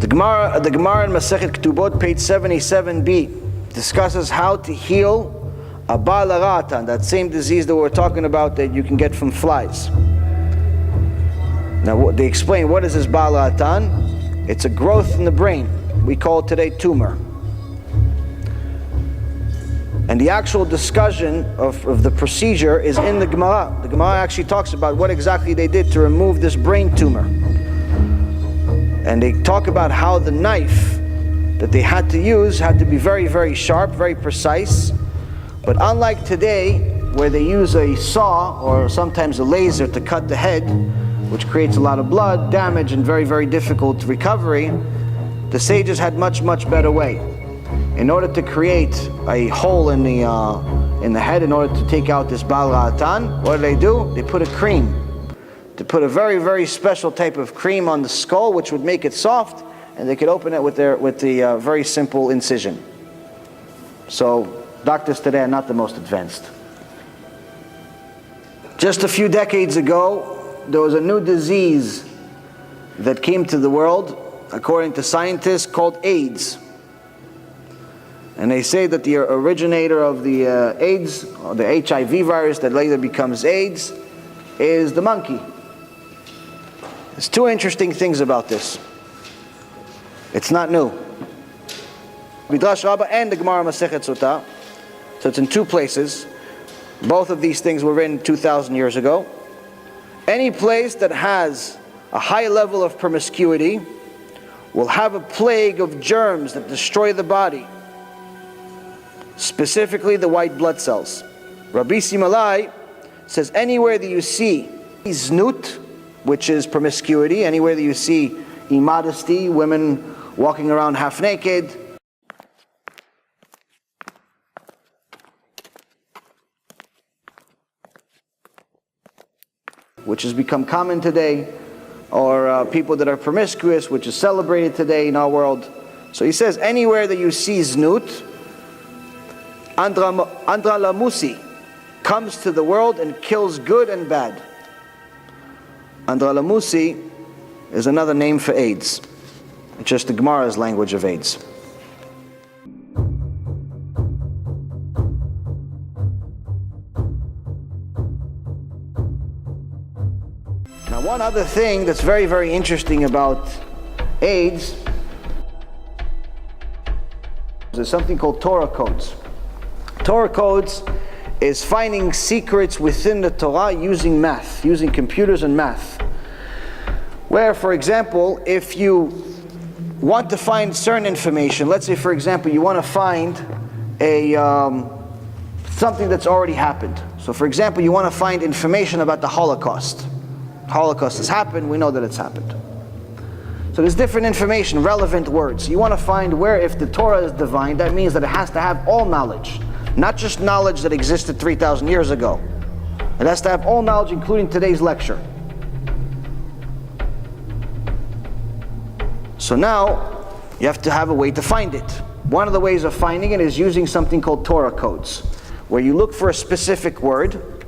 Gemara in Masechet Ketubot, page 77b, discusses how to heal a Baal Haratan, that same disease that we're talking about that you can get from flies. Now they explain, what is this Baal Haratan? It's a growth in the brain. We call it today tumor. And the actual discussion of the procedure is in the Gemara. The Gemara actually talks about what exactly they did to remove this brain tumor. And they talk about how the knife that they had to use had to be very, very sharp, very precise. But unlike today, where they use a saw or sometimes a laser to cut the head, which creates a lot of blood, damage, and very, very difficult recovery, the sages had much, much better way. In order to create a hole in the head, in order to take out this Baal Haratan, what do? They put a cream. They put a very, very special type of cream on the skull, which would make it soft, and they could open it with the very simple incision. So doctors today are not the most advanced. Just a few decades ago, there was a new disease that came to the world, according to scientists, called AIDS. And they say that the originator of the AIDS, or the HIV virus that later becomes AIDS, is the monkey. There's two interesting things about this. It's not new. Midrash Rabbah and the Gemara Masechet Sotah. So it's in two places. Both of these things were written 2,000 years ago. Any place that has a high level of promiscuity will have a plague of germs that destroy the body, specifically the white blood cells. Rabbi Simalai says anywhere that you see znut, which is promiscuity, anywhere that you see immodesty, women walking around half naked, which has become common today, or people that are promiscuous, which is celebrated today in our world. So he says anywhere that you see znut, Andralamusi comes to the world and kills good and bad. Andralamusi is another name for AIDS. It's just the Gemara's language of AIDS. Now, one other thing that's very, very interesting about AIDS is something called Torah codes. Torah codes is finding secrets within the Torah using math, using computers and math. Where, for example, if you want to find certain information, let's say, for example, you want to find something that's already happened. So, for example, you want to find information about the Holocaust. Holocaust has happened, we know that it's happened. So there's different information, relevant words. You want to find where, if the Torah is divine, that means that it has to have all knowledge. Not just knowledge that existed 3,000 years ago. It has to have all knowledge, including today's lecture. So now, you have to have a way to find it. One of the ways of finding it is using something called Torah codes, where you look for a specific word,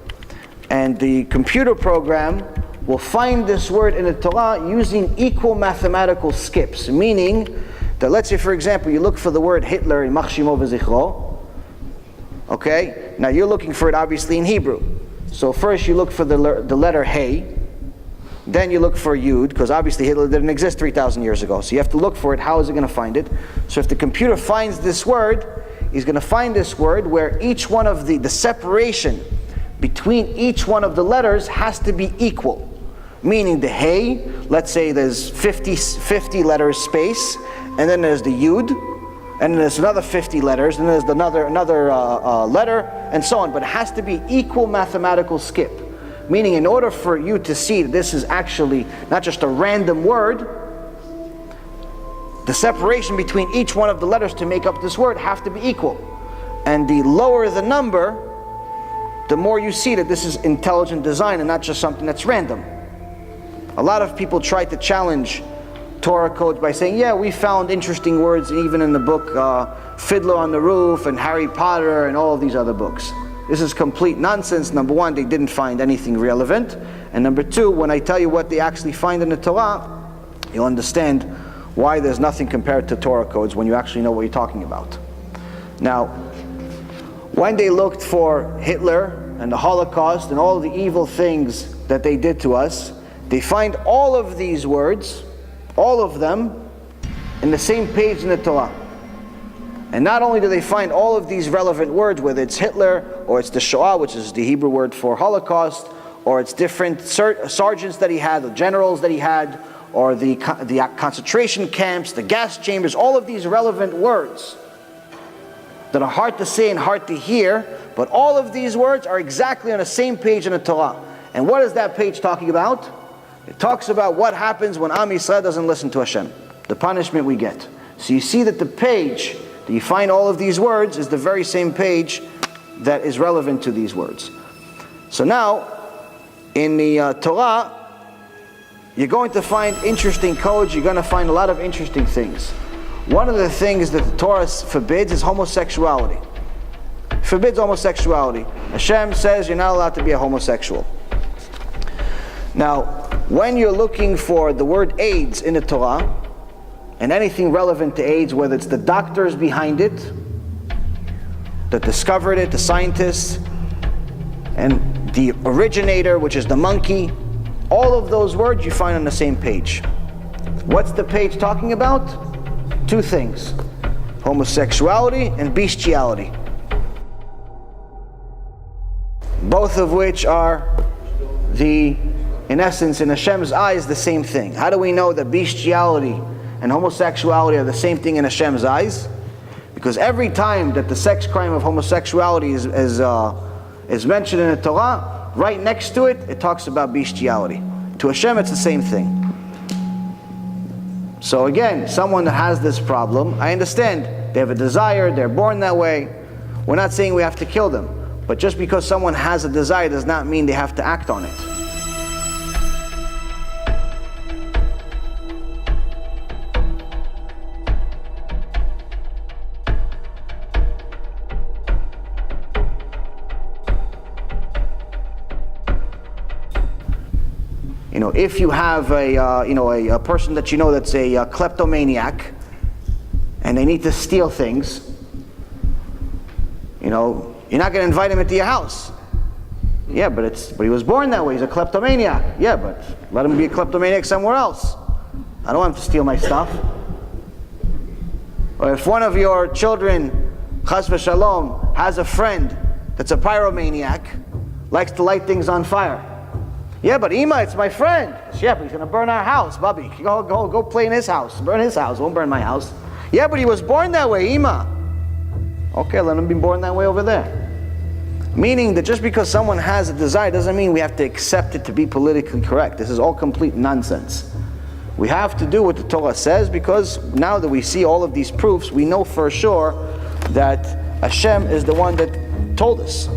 and the computer program will find this word in the Torah using equal mathematical skips, meaning that, let's say, for example, you look for the word Hitler in Mach Shemo v'Zichro. Okay, now you're looking for it obviously in Hebrew. So first you look for the letter Hey, then you look for Yud, because obviously Hitler didn't exist 3,000 years ago. So you have to look for it. How is it going to find it? So if the computer finds this word, he's going to find this word where each one of the separation between each one of the letters has to be equal. Meaning the Hey, let's say there's 50 letters space, and then there's the Yud, and then there's another 50 letters, and then there's another letter, and so on. But it has to be equal mathematical skip. Meaning, in order for you to see that this is actually not just a random word, the separation between each one of the letters to make up this word have to be equal. And the lower the number, the more you see that this is intelligent design and not just something that's random. A lot of people try to challenge Torah codes by saying, yeah, we found interesting words even in the book Fiddler on the Roof and Harry Potter and all of these other books. This is complete nonsense. Number one, they didn't find anything relevant. And number two, when I tell you what they actually find in the Torah, you'll understand why there's nothing compared to Torah codes when you actually know what you're talking about. Now, when they looked for Hitler and the Holocaust and all the evil things that they did to us, they find all of these words, all of them, in the same page in the Torah. And not only do they find all of these relevant words, whether it's Hitler, or it's the Shoah, which is the Hebrew word for Holocaust, or it's different sergeants that he had, the generals that he had, or the concentration camps, the gas chambers, all of these relevant words that are hard to say and hard to hear, but all of these words are exactly on the same page in the Torah. And what is that page talking about? It talks about what happens when Am Yisrael doesn't listen to Hashem, the punishment we get. So you see that the page that you find all of these words is the very same page that is relevant to these words. So now, in the Torah, you're going to find interesting codes, you're going to find a lot of interesting things. One of the things that the Torah forbids is homosexuality. It forbids homosexuality. Hashem says you're not allowed to be a homosexual. Now, when you're looking for the word AIDS in the Torah, and anything relevant to AIDS, whether it's the doctors behind it, that discovered it, the scientists, and the originator, which is the monkey, all of those words you find on the same page. What's the page talking about? Two things: homosexuality and bestiality. Both of which are in essence, in Hashem's eyes, the same thing. How do we know that bestiality and homosexuality are the same thing in Hashem's eyes? Because every time that the sex crime of homosexuality is mentioned in the Torah, right next to it, it talks about bestiality. To Hashem, it's the same thing. So again, someone that has this problem, I understand, they have a desire, they're born that way. We're not saying we have to kill them. But just because someone has a desire does not mean they have to act on it. If you have a person that you know that's a kleptomaniac, and they need to steal things, you're not going to invite him into your house. Yeah, but he was born that way. He's a kleptomaniac. Yeah, but let him be a kleptomaniac somewhere else. I don't want him to steal my stuff. Or if one of your children, chas v'shalom, has a friend that's a pyromaniac, likes to light things on fire. Yeah, but Ima, it's my friend. Yeah, but he's going to burn our house. Bubby, go play in his house. Burn his house. Won't burn my house. Yeah, but he was born that way, Ima. Okay, let him be born that way over there. Meaning that just because someone has a desire doesn't mean we have to accept it to be politically correct. This is all complete nonsense. We have to do what the Torah says, because now that we see all of these proofs, we know for sure that Hashem is the one that told us.